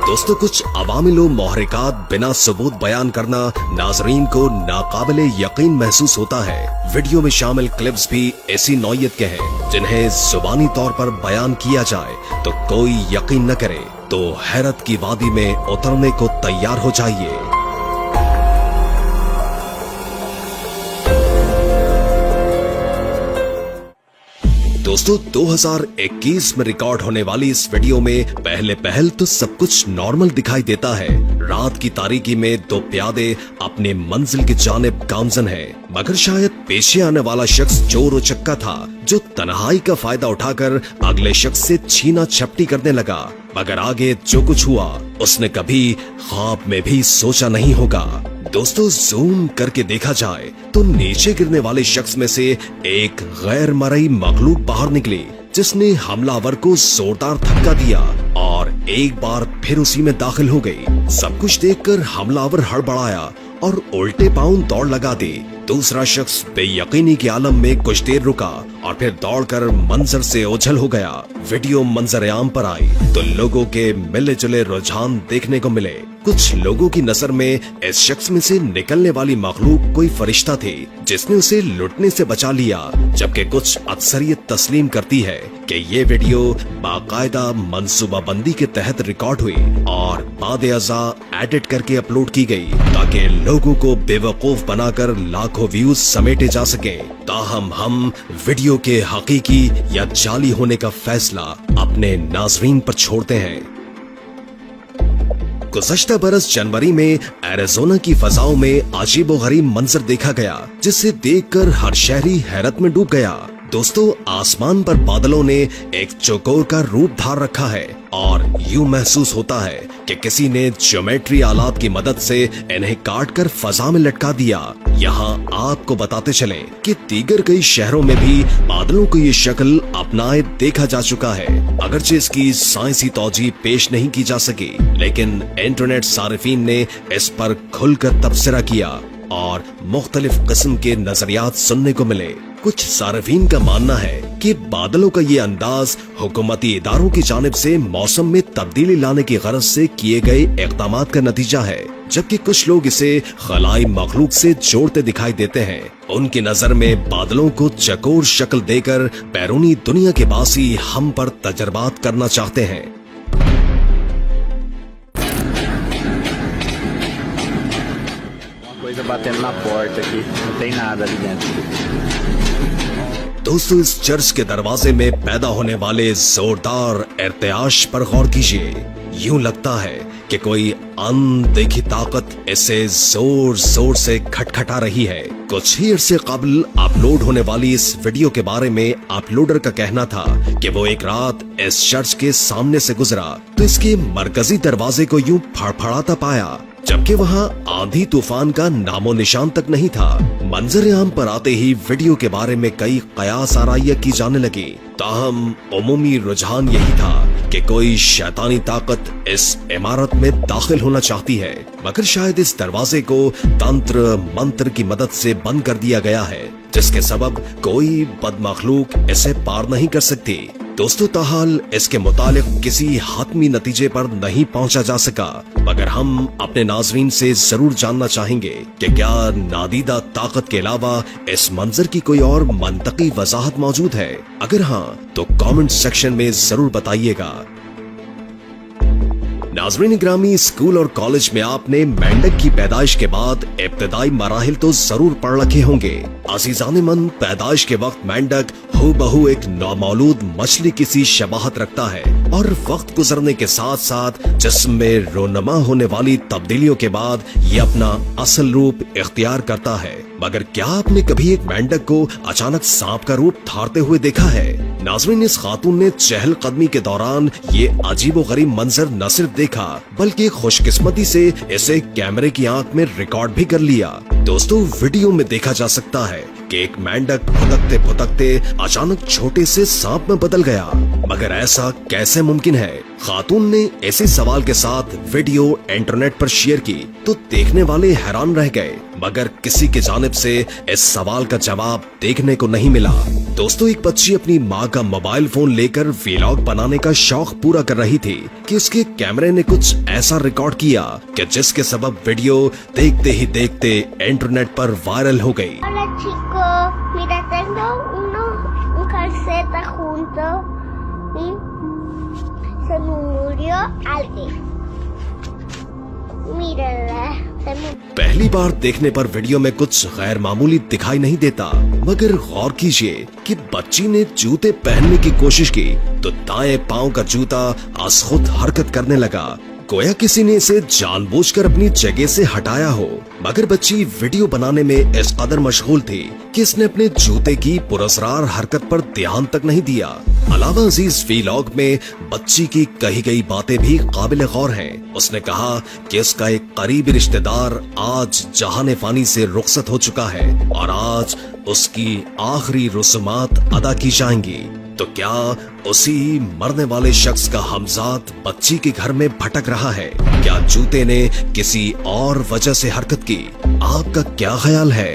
दोस्तों कुछ अवामिल महरिकात बिना सबूत बयान करना नाजरीन को नाकाबिले यकीन महसूस होता है। वीडियो में शामिल क्लिप्स भी ऐसी नौयत के हैं जिन्हें जुबानी तौर पर बयान किया जाए तो कोई यकीन न करे तो हैरत की वादी में उतरने को तैयार हो जाइए। दोस्तों 2021 में रिकॉर्ड होने वाली इस वीडियो में पहल तो सब कुछ नॉर्मल दिखाई देता है। रात की तारीकी में दो प्यादे अपने मंजिल की जानिब गामजन हैं, मगर शायद पेशे आने वाला शख्स चोर उचक्का था जो तन्हाई का फायदा उठाकर अगले शख्स से छीना झपटी करने लगा। मगर आगे जो कुछ हुआ उसने कभी ख्वाब में भी सोचा नहीं होगा। दोस्तों जूम करके देखा जाए तो नीचे गिरने वाले शख्स में से एक गैर मरई मखलूक बाहर निकली जिसने हमलावर को जोरदार धक्का दिया और एक बार फिर उसी में दाखिल हो गई। सब कुछ देखकर हमलावर हड़बड़ाया और उल्टे पांव दौड़ लगा दी। दूसरा शख्स बेयकीनी के आलम में कुछ देर रुका और फिर दौड़कर मंजर से ओझल हो गया। वीडियो मंजर आम पर आई तो लोगों के मिले जुले रुझान देखने को मिले। कुछ लोगों की नजर में इस शख्स में से निकलने वाली मखलूक कोई फरिश्ता थी जिसने उसे लुटने से बचा लिया, जबकि कुछ अक्सरियत तस्लीम करती है कि ये वीडियो बाकायदा मंसूबाबंदी के तहत रिकॉर्ड हुई और बाद-ए-अज़ा एडिट करके अपलोड की गई ताकि लोगों को बेवकूफ बनाकर लाखों व्यूज समेटे जा सके। ताहम हम वीडियो के हकीकी या जाली होने का फैसला अपने नाजरीन पर छोड़ते हैं। गुज़श्ता बरस जनवरी में एरिज़ोना की फजाओं में अजीबोगरीब मंजर देखा गया जिसे देखकर हर शहरी हैरत में डूब गया। दोस्तों आसमान पर बादलों ने एक चौकोर का रूप धार रखा है और यूं महसूस होता है कि किसी ने ज्योमेट्री आलात की मदद से इन्हें काट कर फजा में लटका दिया। यहाँ आपको बताते चले कि दीगर कई शहरों में भी बादलों को ये शक्ल अपनाए देखा जा चुका है। अगरचे इसकी साइंसी तौजीह पेश नहीं की जा सकी, लेकिन इंटरनेट सारिफीन ने इस पर खुलकर तबसरा किया और मुख्तलिफ किस्म के नजरियात सुनने को मिले। कुछ सारिफीन का मानना है कि बादलों का ये अंदाज हुकूमती इदारों की जानिब से मौसम में तब्दीली लाने की गरज से किए गए इक़दामात का नतीजा है, जबकि कुछ लोग इसे खलाई मखलूक से जोड़ते दिखाई देते हैं। उनकी नजर में बादलों को चकोर शक्ल देकर बैरूनी दुनिया के बासी हम पर तजर्बात करना चाहते हैं। Batendo na porta aqui, não tem nada ali dentro. दोस्तों इस चर्च के दरवाजे में पैदा होने वाले जोरदार इर्तियाश पर गौर कीजिए। यूं लगता है कि कोई अनदेखी ताकत इसे जोर जोर से खटखटा रही है। कुछ ही अरसे कबल अपलोड होने वाली इस वीडियो के बारे में अपलोडर का कहना था कि वो एक रात इस चर्च के सामने से गुजरा तो इसके मरकजी दरवाजे को यूं फड़फड़ाता पाया, जबकि वहाँ आंधी तूफान का नामो निशान तक नहीं था। मंजर आम पर आते ही वीडियो के बारे में कई कयास आराइयां की जाने लगी। ताहम उमूमी रुझान यही था कि कोई शैतानी ताकत इस इमारत में दाखिल होना चाहती है, मगर शायद इस दरवाजे को तंत्र मंत्र की मदद से बंद कर दिया गया है, जिसके सबब कोई बदमखलूक इसे पार नहीं कर सकती। दोस्तों ताहाल इसके मुतालिक किसी हातमी नतीजे पर नहीं पहुंचा जा सका, मगर हम अपने नाजरीन से जरूर जानना चाहेंगे कि क्या नादीदा ताकत के अलावा इस मंजर की कोई और मंतकी वजाहत मौजूद है। अगर हाँ तो कमेंट सेक्शन में जरूर बताइएगा। नाज़रीन ग्रामी, स्कूल और कॉलेज में आपने मेंढक की पैदाइश के बाद इब्तिदाई मराहिल तो जरूर पढ़ रखे होंगे। अजीजाने मन, पैदाइश के वक्त मेंढक हूबहू एक नौमौलूद मछली की सी शबाहत रखता है और वक्त गुजरने के साथ साथ जिस्म में रोनमा होने वाली तब्दीलियों के बाद ये अपना असल रूप इख्तियार करता है। मगर क्या आपने कभी एक मेंढक को अचानक सांप का रूप धारते हुए देखा है? नाज़रीन इस खातून ने चहलकदमी के दौरान ये अजीबोगरीब मंजर न सिर्फ देखा बल्कि खुशकिस्मती से इसे कैमरे की आंख में रिकॉर्ड भी कर लिया। दोस्तों वीडियो में देखा जा सकता है कि एक मेंढक फुदकते फुदकते अचानक छोटे से सांप में बदल गया, मगर ऐसा कैसे मुमकिन है? खातून ने ऐसे सवाल के साथ वीडियो इंटरनेट पर शेयर की तो देखने वाले हैरान रह गए, मगर किसी की जानिब से इस सवाल का जवाब देखने को नहीं मिला। दोस्तों, एक बच्ची अपनी माँ का मोबाइल फोन लेकर वीलॉग बनाने का शौक पूरा कर रही थी कि उसके कैमरे ने कुछ ऐसा रिकॉर्ड किया कि जिसके सबब वीडियो देखते ही देखते इंटरनेट पर वायरल हो गई। Hola chicos, mira tengo un calceta junto y se me murió alguien. Mírenla, se me पहली बार देखने पर वीडियो में कुछ गैर मामूली दिखाई नहीं देता, मगर गौर कीजिए कि बच्ची ने जूते पहनने की कोशिश की तो दाएं पांव का जूता आज खुद हरकत करने लगा, गोया किसी ने इसे जानबूझकर अपनी जगह से हटाया हो। मगर बच्ची वीडियो बनाने में इस कदर मशगूल थी कि इसने अपने जूते की पुरस्कार हरकत पर ध्यान तक नहीं दिया। अलावा अजीज वीलॉग में बच्ची की कही गई बातें भी काबिल गौर हैं। उसने कहा कि उसका एक करीबी रिश्तेदार आज जहाने फानी से रुखसत हो चुका है और आज उसकी आखिरी रस्मात अदा की जाएंगी। तो क्या उसी मरने वाले शख्स का हमजाद बच्ची के घर में भटक रहा है? क्या जूते ने किसी और वजह से हरकत की? आपका क्या ख्याल है?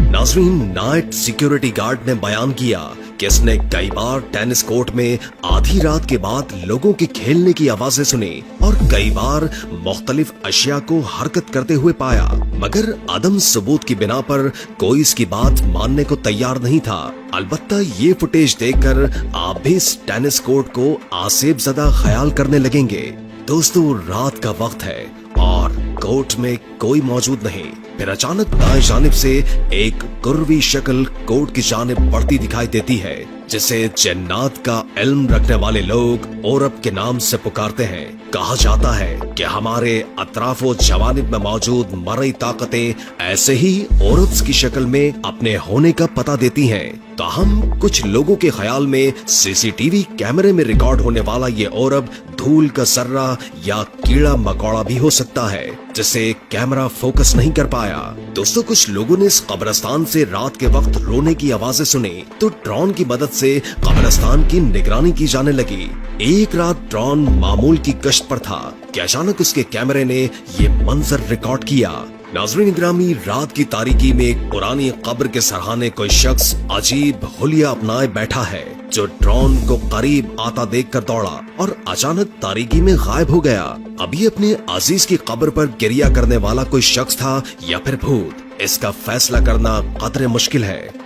नाज़रीन, नाइट सिक्योरिटी गार्ड ने बयान किया कि इसने कई बार टेनिस कोर्ट में आधी रात के बाद लोगों के खेलने की आवाजें सुनी और कई बार मुख्तलिफ अशिया को हरकत करते हुए पाया, मगर अदम सबूत की बिना पर कोई इसकी बात मानने को तैयार नहीं था। अलबत्ता ये फुटेज देखकर आप भी इस टेनिस कोर्ट को आसेब ज़दा ख्याल करने लगेंगे। दोस्तों, रात का वक्त है और कोर्ट में कोई मौजूद नहीं। फिर अचानक दाएं जानिब से एक कुर्वी शक्ल कोर्ट की जानिब बढ़ती दिखाई देती है, जिसे जन्नात का इल्म रखने वाले लोग औरब के नाम से पुकारते हैं। कहा जाता है कि हमारे अतराफो जवानिब में मौजूद मरई ताकतें ऐसे ही औरब की शक्ल में अपने होने का पता देती हैं। ताहम कुछ लोगों के ख्याल में सीसीटीवी कैमरे में रिकॉर्ड होने वाला ये औरब धूल का सर्रा या कीड़ा मकोड़ा भी हो सकता है, जिसे कैमरा फोकस नहीं कर पाया। दोस्तों, कुछ लोगों ने इस कब्रिस्तान से रात के वक्त रोने की आवाजें सुनी तो ड्रोन की मदद से कब्रिस्तान की निगरानी की जाने लगी। एक रात ड्रोन मामूल की गश्त पर था कि अचानक उसके कैमरे ने ये मंजर रिकॉर्ड किया। नाज़रीन ग्रामी, रात की तारीकी में एक पुरानी कब्र के सरहाने कोई शख्स अजीब हुलिया अपनाए बैठा है, जो ड्रोन को करीब आता देखकर दौड़ा और अचानक तारीकी में गायब हो गया। अभी अपने अजीज की कब्र पर गिरिया करने वाला कोई शख्स था या फिर भूत, इसका फैसला करना कदरे मुश्किल है।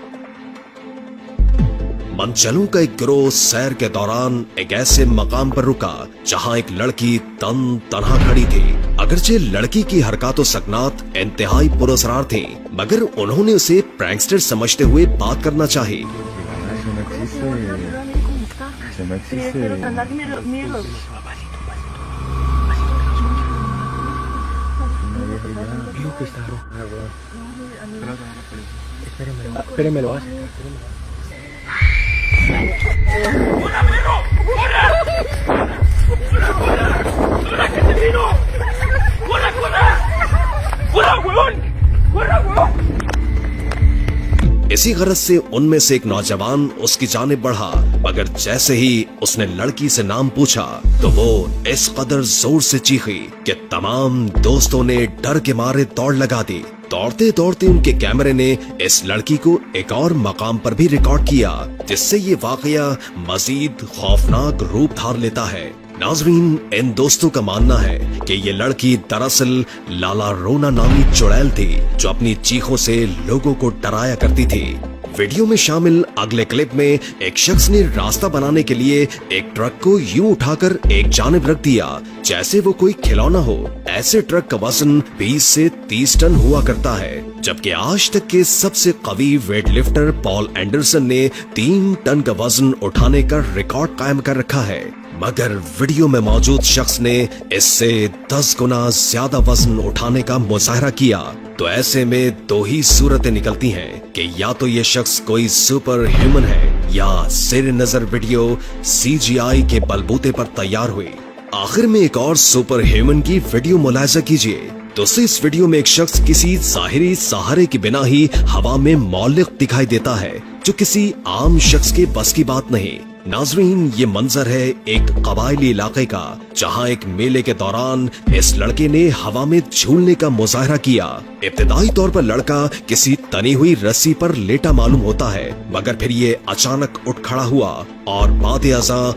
मंचलों का एक गिरोह सैर के दौरान एक ऐसे मकाम पर रुका जहां एक लड़की तन्हा खड़ी थी। अगरचे लड़की की हरकत सकनात इंतहाई पुरस्कार थी, मगर उन्होंने उसे प्रैंकस्टर समझते हुए बात करना चाही। इसी गरज से उनमें से एक नौजवान उसकी जानिब बढ़ा, मगर जैसे ही उसने लड़की से नाम पूछा तो वो इस कदर जोर से चीखी कि तमाम दोस्तों ने डर के मारे दौड़ लगा दी। दौड़ते दौड़ते उनके कैमरे ने इस लड़की को एक और मकाम पर भी रिकॉर्ड किया, जिससे ये वाकया मजीद खौफनाक रूप धार लेता है। नाजरीन, इन दोस्तों का मानना है कि ये लड़की दरअसल लाला रोना नामी चुड़ैल थी, जो अपनी चीखों से लोगों को डराया करती थी। वीडियो में शामिल अगले क्लिप में एक शख्स ने रास्ता बनाने के लिए एक ट्रक को यूं उठाकर एक जानिब रख दिया जैसे वो कोई खिलौना हो। ऐसे ट्रक का वजन 20 से 30 टन हुआ करता है, जबकि आज तक के सबसे कवी वेट लिफ्टर पॉल एंडरसन ने 3 टन का वजन उठाने का रिकॉर्ड कायम कर रखा है। मगर वीडियो में मौजूद शख्स ने इससे 10 गुना ज्यादा वजन उठाने का मुजाहरा किया। तो ऐसे में दो ही सूरतें निकलती हैं कि या तो ये शख्स कोई सुपर ह्यूमन है या सिर नजर वीडियो CGI के बलबूते पर तैयार हुई। आखिर में एक और सुपर ह्यूमन की वीडियो मुलाहिजा कीजिए। दोस्तों, इस वीडियो में एक शख्स किसी जाहिरी सहारे के बिना ही हवा में मौलिक दिखाई देता है, जो किसी आम शख्स के बस की बात नहीं। नाजरीन, ये मंजर है एक कबायली इलाके का, जहां एक मेले के दौरान इस लड़के ने हवा में झूलने का मुजाहरा किया। इब्तिदाई तौर पर लड़का किसी तनी हुई रस्सी पर लेटा मालूम होता है, मगर फिर ये अचानक उठ खड़ा हुआ और बात-ए-अज़ां